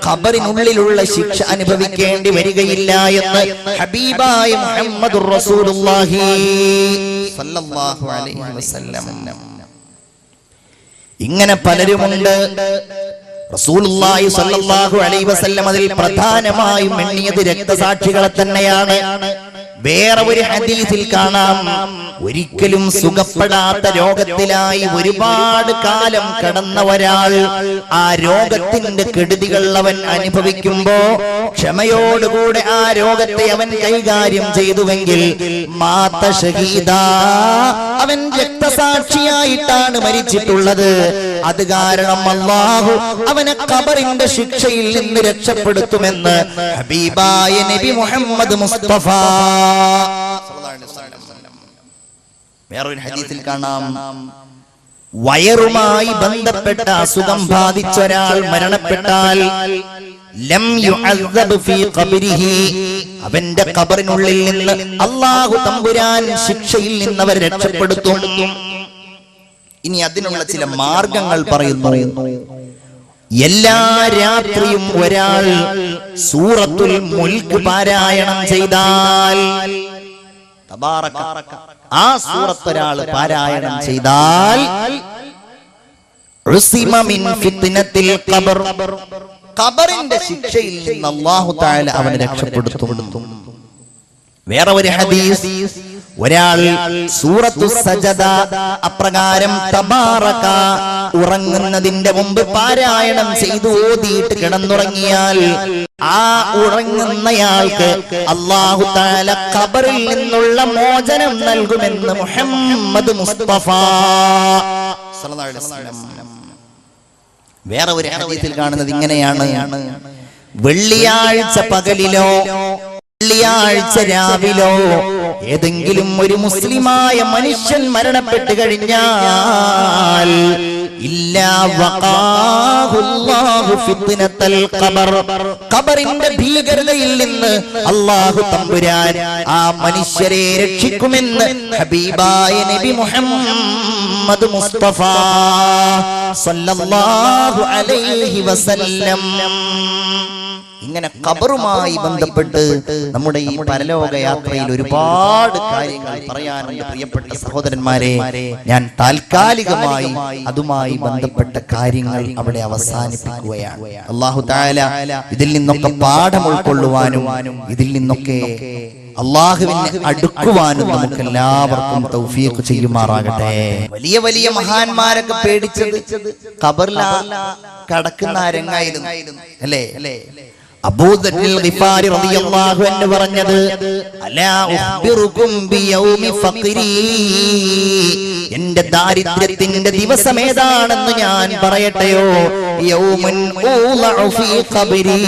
ഖബറിനുള്ളിലുള്ള ശിക്ഷ അനുഭവിക്കേണ്ടി വരികയില്ല എന്ന് ഹബീബായ മുഹമ്മദുർ റസൂലുള്ളാഹി സ്വല്ലല്ലാഹു അലൈഹി വസല്ലം. ഇങ്ങനെ പലരുമുണ്ട്. റസൂലുള്ളാഹി സ്വല്ലല്ലാഹു അലൈഹി വസല്ലം അതിൽ പ്രധാനമായും എണ്ണിയത് രക്തസാക്ഷികളെ തന്നെയാണ്. വേറെ ഒരു ഹദീസിൽ കാണാം, ഒരിക്കലും സുഖപ്പെടാത്ത രോഗത്തിലായി ഒരുപാട് കാലം കടന്ന ഒരാൾ ആ രോഗത്തിന്റെ കെടുതികൾ അവൻ അനുഭവിക്കുമ്പോ ക്ഷമയോടുകൂടെ ആ രോഗത്തെ അവൻ കൈകാര്യം ചെയ്തുവെങ്കിൽ മാത ഷഹീദ, അവൻ രക്തസാക്ഷിയായിട്ടാണ് മരിച്ചിട്ടുള്ളത്. അത് കാരണം അല്ലാഹു അവനെ ഖബറിന്റെ ശിക്ഷയിൽ നിന്ന് രക്ഷപ്പെടുത്തുമെന്ന് ഹബീബായ നബി മുഹമ്മദ് മുസ്തഫ. വേറൊരു ഹദീസിൽ കാണാം, വയറുമായി ബന്ധപ്പെട്ട അസുഖം ബാധിച്ച ഒരാൾ മരണപ്പെട്ടാൽ ലം യുഅദ്ദബ് ഫീ ഖബരിഹി, അവന്റെ ഖബറിനുള്ളിൽ നിന്ന് അല്ലാഹു തമ്പുരാൻ ശിക്ഷയിൽ നിന്ന് അവരെ രക്ഷപ്പെടുത്തും. ഇനി അതിനുള്ള ചില മാർഗങ്ങൾ പറയുന്നു. എല്ലാ രാത്രിയും ഒരാൾ സൂറത്തുൽ മുൽക്ക് പാരായണം ചെയ്താൽ, ആ സൂറത്ത് ഒരാൾ പാരായണം ചെയ്താൽ ഉസിമ മിൻ ഫിത്നത്തിൽ ഖബർ, ഖബറിന്റെ ശിക്ഷയിൽ നിന്ന് അല്ലാഹു തആല അവനെ രക്ഷപ്പെടുത്തും. വേറെ ഒരു ഹദീസ്, ഒരാൾ സൂറത്തു സജദ അപ്രകാരം തബാറക ഉറങ്ങുന്നതിന്റെ മുമ്പ് പാരായണം ചെയ്തു ഓതിയിട്ട് കിടന്നുറങ്ങിയാൽ ആ ഉറങ്ങുന്നയാൾക്ക് അല്ലാഹു തആല ഖബറിൽ നിന്നുള്ള മോചനം നൽകുമെന്ന് മുഹമ്മദ് മുസ്തഫ സല്ലല്ലാഹു അലൈഹി വസല്ലം. വേറെ ഒരു ഹദീസിൽ കാണുന്നത് ഇങ്ങനെയാണ്: വെള്ളിയാഴ്ച പകലിലോ വെള്ളിയാഴ്ച രാവിലോ ഏതെങ്കിലും ഒരു മുസ്ലിമായ മനുഷ്യൻ മരണപ്പെട്ടു കഴിഞ്ഞാൽ ഇല്ലാ വഖാഹുല്ലാഹു ഫിത്നത്തൽ ഖബർ, ഖബറിന്റെ ഭീകരതയിൽ നിന്ന് അല്ലാഹു തമ്പുരാൻ ആ മനുഷ്യരെ രക്ഷിക്കുമെന്ന് ഹബീബായ നബി മുഹമ്മദ് മുസ്തഫ സല്ലല്ലാഹു അലൈഹി വസല്ലം. ഇങ്ങനെ ഖബറുമായി ബന്ധപ്പെട്ട് നമ്മുടെ ഈ പരലോക യാത്രയിൽ ഒരുപാട് കാര്യങ്ങൾ പറയാനുണ്ട് പ്രിയപ്പെട്ട സഹോദരന്മാരെ. ഞാൻ താൽക്കാലികമായി അതുമായി ബന്ധപ്പെട്ട കാര്യങ്ങൾ അവിടെ അവസാനിപ്പിക്കുകയാണ്. അല്ലാഹു തആല ഇതിൽ നിന്നൊക്കെ പാഠം ഉൾക്കൊള്ളുവാനും ഇതിൽ നിന്നൊക്കെ അല്ലാഹുവിനെ അടുക്കുവാനും നമുക്ക് എല്ലാവർക്കും തൗഫീഖ് ചെയ്യുമാറാകട്ടെ. വലിയ വലിയ മഹാന്മാരൊക്കെ പേടിച്ചത് ഖബറിൽ കടക്കുന്ന രംഗായിരുന്നു അല്ലേ? അബൂദറിൽ ഗിഫാരി റളിയല്ലാഹു അൻഹു പറഞ്ഞത്, അലാ ഉഖ്ബിറുകും ബിയൗമി ഫഖ്രി, എന്റെ ദാരിദ്ര്യത്തിന്റെ ദിവസം ഏതാണെന്ന് ഞാൻ പറയട്ടെയോ? യൗമുൻ ഊളഉ ഫീ ഖബ്രി,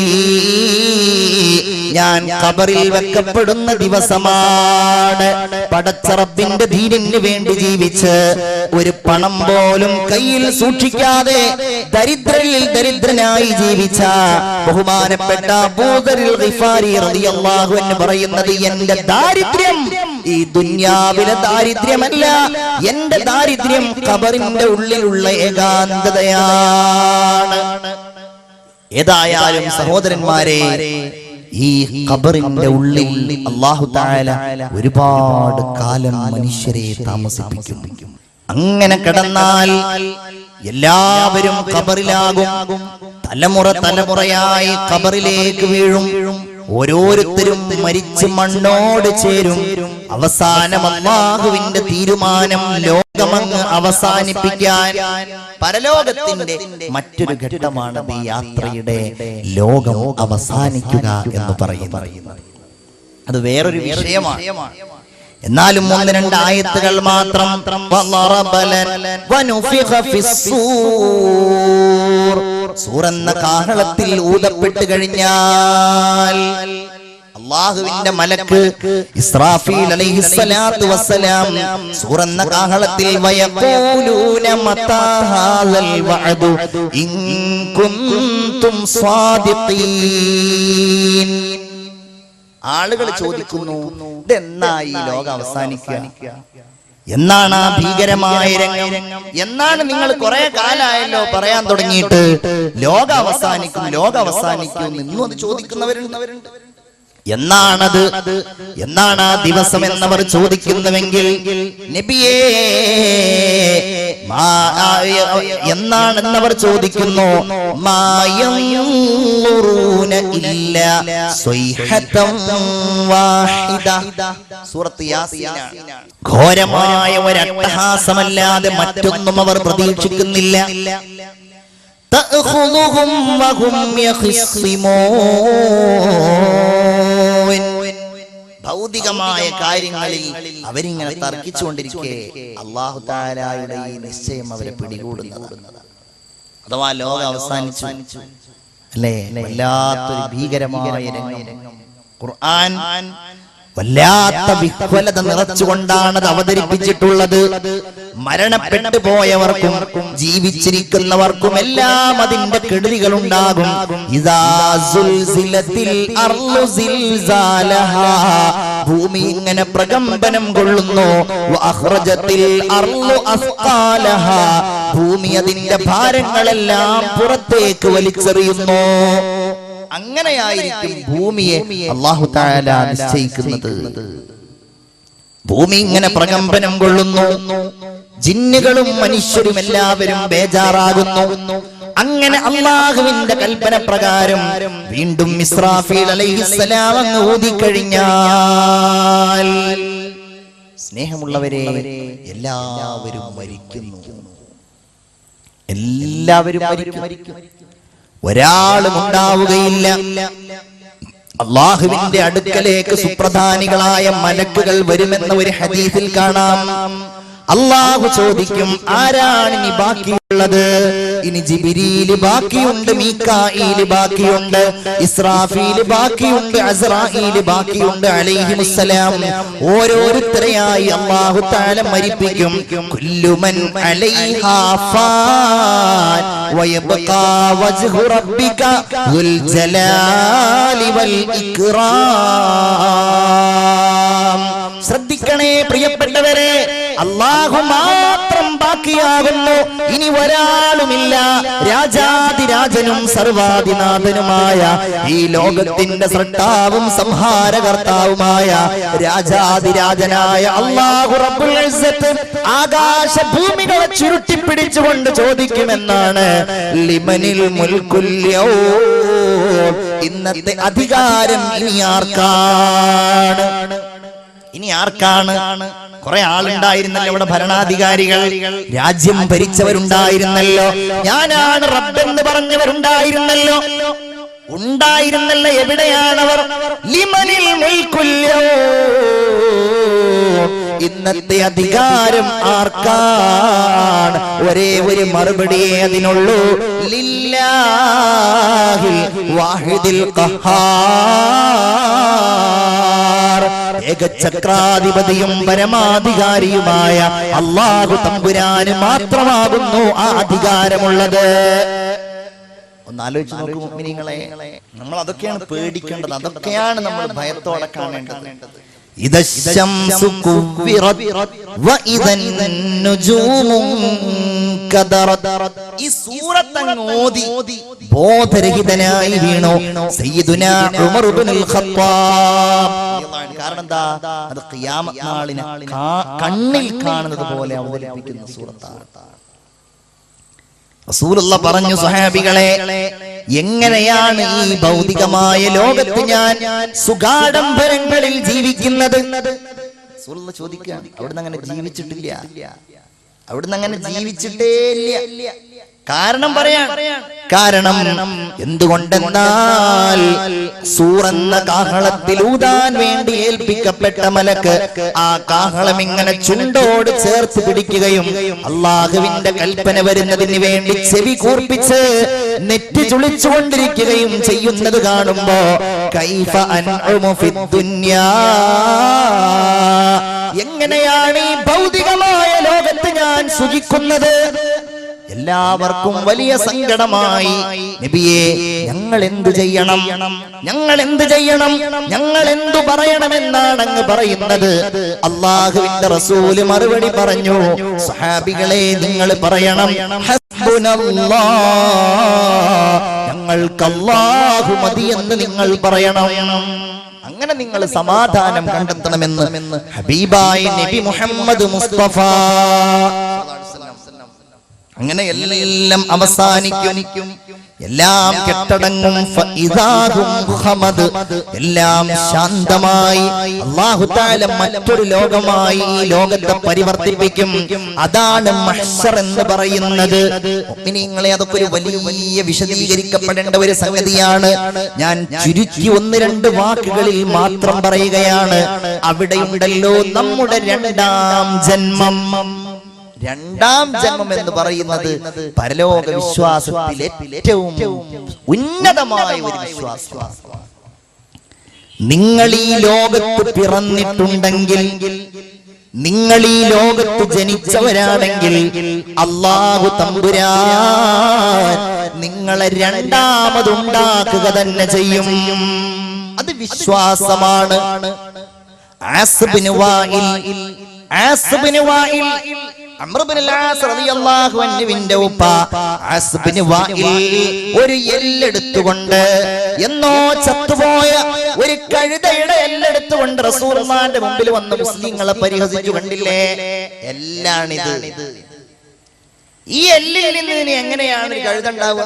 ഞാൻ ഖബറിൽ വെക്കപ്പെടുന്ന ദിവസമാണ്. പടച്ച റബ്ബിന്റെ ദീനിന് വേണ്ടി ജീവിച്ച് ഒരു പണം പോലും കയ്യിൽ സൂക്ഷിക്കാതെ ദരിദ്രരിൽ ദരിദ്രനായി ജീവിച്ച ബഹുമാനപ്പെട്ട അബൂദറിൽ ഗിഫാരി റളിയല്ലാഹു അൻഹു പറയുന്നത്, എന്റെ ദാരിദ്ര്യം ഈ ദുനിയാവിലെ ദാരിദ്ര്യമല്ല, എന്റെ ദാരിദ്ര്യം ഖബറിന്റെ ഉള്ളിലുള്ള ഏകാന്തതയാണ്. ഏതായാലും സഹോദരന്മാരെ, ഈ ഖബറിന്റെ ഉള്ളിൽ അല്ലാഹു തആല ഒരുപാട് കാലം മനുഷ്യരെ താമസിപ്പിക്കും. അങ്ങനെ കിടന്നാൽ എല്ലാവരും ഖബറിലാകും. തലമുറ തലമുറയായി ഖബറിലേക്ക് വീഴും. ഓരോരുത്തരും മരിച്ച് മണ്ണോട് ചേരും. അവസാനം അല്ലാഹുവിന്റെ തീരുമാനം ലോകമങ്ങ് അവസാനിപ്പിക്കാൻ. പരലോകത്തിന്റെ മറ്റൊരു ഘട്ടമാണ് ഈ യാത്രയുടെ ലോകം അവസാനിക്കുക എന്ന് പറയുന്നത്. അത് വേറൊരു വിഷയമാണ്. എന്നാലും ഒന്ന് രണ്ട് ആയത്തുകൾ മാത്രം. സൂറെന്ന കാഹളത്തിൽ ഊതപ്പെട്ട് കഴിഞ്ഞാൽ അല്ലാഹുവിന്റെ മലക്ക് ഇസ്രാഫീൽ അലൈഹിസ്സലാത്തു വസ്സലാം സൂറെന്ന കാഹളത്തിൽ വയഖൂലൂന മതാ ഹാദൽ വഅദു ഇൻ കുൻതും സ്വാദിഖീൻ. ആളുകൾ ചോദിക്കുന്നു, ഇതെന്നായി ലോകം അവസാനിക്കുക? എന്നാണ് ആ ഭീകരമായ രംഗം? എന്നാണ് നിങ്ങൾ കുറെ കാലമായല്ലോ പറയാൻ തുടങ്ങിയിട്ട് ലോകം അവസാനിക്കും ലോകം അവസാനിക്കും ഇന്നും അത് ചോദിക്കുന്നവരുണ്ട്. എന്നാണത്? എന്നാണ് ആ ദിവസം എന്നവർ ചോദിക്കുന്നുവെങ്കിൽ, നബിയേ എന്നാണെന്നവർ ചോദിക്കുന്നു. ഘോരമായ ഒരു അട്ടഹാസമല്ലാതെ മറ്റൊന്നും അവർ പ്രതീക്ഷിക്കുന്നില്ല. ഭൗതികമായ കാര്യങ്ങളിൽ അവരിങ്ങനെ തർക്കിച്ചുകൊണ്ടിരിക്കെ അല്ലാഹു തആലയുടെ ഈ നിശ്ചയം അവരെ പിടികൂടുന്നത്. അഥവാ ലോകം അവസാനിച്ചു അല്ലേ? വല്ലാത്തൊരു ഭീകരമായ രംഗം. ഖുർആൻ വല്ലാത്ത വിഹ്വലത നിറച്ചുകൊണ്ടാണ് അത് അവതരിപ്പിച്ചിട്ടുള്ളത്. മരണപ്പെട്ടു പോയവർക്കും ജീവിച്ചിരിക്കുന്നവർക്കും എല്ലാം അതിന്റെ കെടുതികൾ ഉണ്ടാകും. ഇദാ സുൽസിലത്തിൽ അർളു സിൽസാലഹാ, ഭൂമി ഇങ്ങനെ പ്രകമ്പനം കൊള്ളുന്നു. വഅഖ്റജത്തിൽ അർളു അസ്ഖാലഹാ, ഭൂമി അതിന്റെ ഭാരങ്ങളെല്ലാം പുറത്തേക്ക് വലിച്ചെറിയുന്നു. അങ്ങനെയായിരിക്കും ഭൂമിയെ അല്ലാഹു തആല നിശ്ചയിക്കുന്നത്. ഭൂമി ഇങ്ങനെ പ്രകമ്പനം കൊള്ളുന്നു. ജിന്നുകളും മനുഷ്യരും എല്ലാവരും ബേജാറാകുന്നു. അങ്ങനെ അല്ലാഹുവിന്റെ കൽപ്പന പ്രകാരം വീണ്ടും ഇസ്രാഫീൽ അലൈഹിസ്സലാം അങ്ങ് ഊതിക്കഴിഞ്ഞാൽ, സ്നേഹമുള്ളവരെ, എല്ലാവരും മരിക്കുന്നു. എല്ലാവരും മരിക്കും. ഒരാളും ഉണ്ടാവുകയില്ല. അല്ലാഹുവിന്റെ അടുക്കലേക്ക് സുപ്രധാനികളായ മലക്കുകൾ വരുമെന്ന ഒരു ഹദീസിൽ കാണാം. അല്ലാഹു ചോദിക്കും, ആരാണ് ഇനി ബാക്കിയുള്ളത്? ഇനി ജിബ്രീൽ ബാക്കിയുണ്ട്, മീകായിൽ ബാക്കിയുണ്ട്, ഇസ്രാഫീൽ ബാക്കിയുണ്ട്, അസ്രായീൽ ബാക്കിയുണ്ട് അലൈഹിമുസ്സലാം. ഓരോരുത്തരെയായി അല്ലാഹു തആല മരിപ്പിക്കും. കുല്ലു മൻ അലൈഹാ ഫാൻ വയബ്ഖാ വജ്ഹു റബ്ബിക ദുൽ ജലാലി വൽ ഇക്റാം. ശ്രദ്ധിക്കണേ പ്രിയപ്പെട്ടവരെ, അല്ലാഹു മാത്രം ബാക്കിയാകുന്നു. ഇനി ഒരാളുമില്ല. രാജാതിരാജനും സർവാധിനാഥനുമായ ഈ ലോകത്തിന്റെ സൃഷ്ടാവും സംഹാരകർത്താവുമായ രാജാതിരാജനായ അല്ലാഹു റബ്ബുൽ ഇസ്സത്ത് ആകാശഭൂമികളെ ചുരുട്ടിപ്പിടിച്ചുകൊണ്ട് ചോദിക്കുമെന്നാണ് ലിമനിൽ മുൽക്കുൽ യൗം. ഇന്നത്തെ അധികാരം ഇനി ആർക്കാണ്? ഇനി ആർക്കാണ്? കുറെ ആളുണ്ടായിരുന്നല്ലോ ഇവിടെ, ഭരണാധികാരികൾ, രാജ്യം ഭരിച്ചവരുണ്ടായിരുന്നല്ലോ, ഞാനാണ് റബ്ബെന്ന് പറഞ്ഞവരുണ്ടായിരുന്നല്ലോ, ഉണ്ടായിരുന്നല്ലോ. എവിടെയാണവർ? ലിമനിൽ മുൽക്കുൽ യൗം. ഇന്നത്തെ അധികാരം ആർക്കാണ്? ഒരേ ഒരു മറുപടിയേ അതിനുള്ളൂ, ലില്ലാഹിൽ വാഹിദിൽ ഖഹാർ. ഏകചക്രാധിപതിയും പരമാധികാരിയുമായ അല്ലാഹു തമ്പുരാന് മാത്രമാകുന്നു ആ അധികാരമുള്ളത്. ഒന്ന് ആലോചിച്ച് നോക്കൂ മുഅ്മിനീങ്ങളെ, നമ്മൾ അതൊക്കെയാണ് പേടിക്കേണ്ടത്, അതൊക്കെയാണ് നമ്മൾ ഭയത്തോടെ കാണേണ്ടത്. ഇദശ്ശംസു കുവ്വിറത് വഇദൻ നുജൂമു കദറത്. ഈ സൂറത്ത് ഓതി ബോധരഹിതനായി വീണു സയ്യിദുനാ ഉമർ ഇബ്നുൽ ഖത്താബ്. കാരണം എന്താ? അത് ഖിയാമത്ത് നാളിനെ കണ്ണിൽ കാണുന്നത് പോലെ അവതരിപ്പിക്കുന്ന സൂറത്താണ്. റസൂലുള്ളാഹി പറഞ്ഞു, സ്വഹാബികളെ, എങ്ങനെയാണ് ഈ ഭൗതികമായ ലോകത്ത് ഞാൻ സുഖാഡംബരങ്ങളിൽ ജീവിക്കുന്നത്? റസൂലുള്ളാഹി ചോദിക്കുകയാണ്. അവിടുന്ന് അങ്ങനെ ജീവിച്ചിട്ടില്ല, അവിടുന്ന് അങ്ങനെ ജീവിച്ചിട്ടേ ഇല്ല. കാരണം പറയാൻ, കാരണം എന്തുകൊണ്ടെന്നാൽ സൂറെന്ന കാഹളത്തിൽ ഊതാൻ വേണ്ടി ഏൽപ്പിക്കപ്പെട്ട മലക്ക് ആ കാഹളം ഇങ്ങനെ ചുണ്ടോട് ചേർത്ത് പിടിക്കുകയും അല്ലാഹുവിന്റെ കൽപ്പന വരുന്നതിന് വേണ്ടി ചെവി കൂർപ്പിച്ച് നെറ്റി ചുളിച്ചുകൊണ്ടിരിക്കുകയും ചെയ്യുന്നത് കാണുമ്പോ കൈഫ അൻഉമു ഫിദ്ദുന്യാ, എങ്ങനെയാണ് ഈ ഭൗതികമായ ലോകത്ത് ഞാൻ സുഖിക്കുന്നത്? എല്ലാവർക്കും വലിയ സങ്കടമായി. നബിയേ, ഞങ്ങൾ എന്തു ചെയ്യണം? ഞങ്ങൾ എന്ത് ചെയ്യണം? ഞങ്ങൾ എന്തു പറയണമെന്നാണ് അങ്ങ് പറയുന്നത്? അല്ലാഹുവിന്റെ റസൂല് മറുപടി പറഞ്ഞു, സഹാബികളെ, നിങ്ങൾ പറയണം, ഹസ്ബുനല്ലാഹ്, ഞങ്ങൾക്ക് അല്ലാഹു മതി എന്ന് നിങ്ങൾ പറയണം. അങ്ങനെ നിങ്ങൾ സമാധാനം കണ്ടെത്തണമെന്ന് ഹബീബായ നബി മുഹമ്മദ് മുസ്തഫ. അങ്ങനെ എല്ലാം അവസാനിക്കും, എല്ലാം കെട്ടടങ്ങും, എല്ലാം ശാന്തമായി അല്ലാഹു തആല മറ്റൊരു ലോകമായി ഈ ലോകത്തെ പരിവർത്തിപ്പിക്കും. അതാണ് മഹ്ശർ എന്ന് പറയുന്നത്. മുഅ്മിനീങ്ങളെ, അതൊക്കെ ഒരു വലിയ വിശദീകരിക്കപ്പെടേണ്ട ഒരു സംഗതിയാണ്. ഞാൻ ചുരുക്കി ഒന്ന് രണ്ട് വാക്കുകളിൽ മാത്രം പറയുകയാണ്. അവിടെയുണ്ടല്ലോ നമ്മുടെ രണ്ടാം ജന്മം. രണ്ടാം ജന്മം എന്ന് പറയുന്നത് പരലോക വിശ്വാസത്തിലെ ഏറ്റവും ഉന്നതമായ ഒരു വിശ്വാസമാണ്. നിങ്ങൾ ഈ ലോകത്ത് പിറന്നിട്ടുണ്ടെങ്കിൽ, നിങ്ങൾ ഈ ലോകത്ത് ജനിച്ചവരാണെങ്കിൽ, അല്ലാഹു തമ്പുരാൻ നിങ്ങളെ രണ്ടാമതുണ്ടാക്കുക തന്നെ ചെയ്യും. അത് വിശ്വാസമാണ്. ആസ് ബിൻ വാഇൽ അംർ ഇബ്നുൽ ആസ് റളിയല്ലാഹു അൻഹുവിന്റെ ഉപ്പ ആസ് ബിൻ വാഇൽ ഒരു എല്ലെടുത്തുകൊണ്ട്, എന്നോ ചത്തുപോയ ഒരു കഴുതയുടെ എല്ലെടുത്തുകൊണ്ട് റസൂലുള്ളാഹിന്റെ മുമ്പിൽ വന്ന് മുസ്ലിങ്ങളെ പരിഹസിച്ചു. കണ്ടില്ലേ? എല്ലാണിത്. ഈ എല്ലിൽ നിന്ന് ഇനി എങ്ങനെയാണ് ഒരു കഴുതുണ്ടാവുക?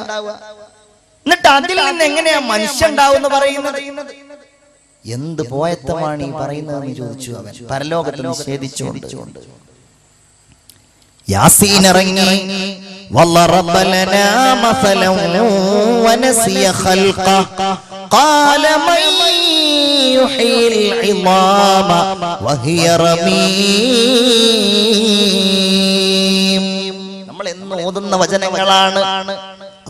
എന്നിട്ട് അതിൽ നിന്ന് എങ്ങനെയാ മനുഷ്യൻ ഉണ്ടാവുന്ന പറയുന്നത്? എന്ത് പോയത്തമാണ് ഈ പറയുന്നതെന്ന് ചോദിച്ചു അവൻ, പരലോകത്ത് നിഷേധിച്ചുകൊണ്ട്. യാസീൻ ഇറങ്ങി, വളറബ ലനാ മസലൻ വനസിയ ഖൽഖ ഖാല മൻ യുഹീൽ ഇളാമ വഹിയ റമീം. നമ്മൾ എന്ന് ഓതുന്ന വചനങ്ങളാണ്.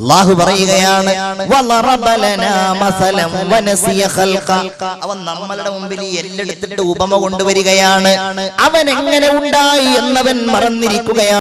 അല്ലാഹു പറയുകയാണ്, വളറബ ലനാ മസലൻ വനസിയ ഖൽഖ. അവൻ നമ്മളുടെ മുമ്പിൽ എല്ലെടുത്തിട്ട് ഉപമ കൊണ്ടുവരികയാണ്. അവൻ എങ്ങനെ ഉണ്ടായി എന്നവൻ മറന്നിരിക്കുകയാണ്.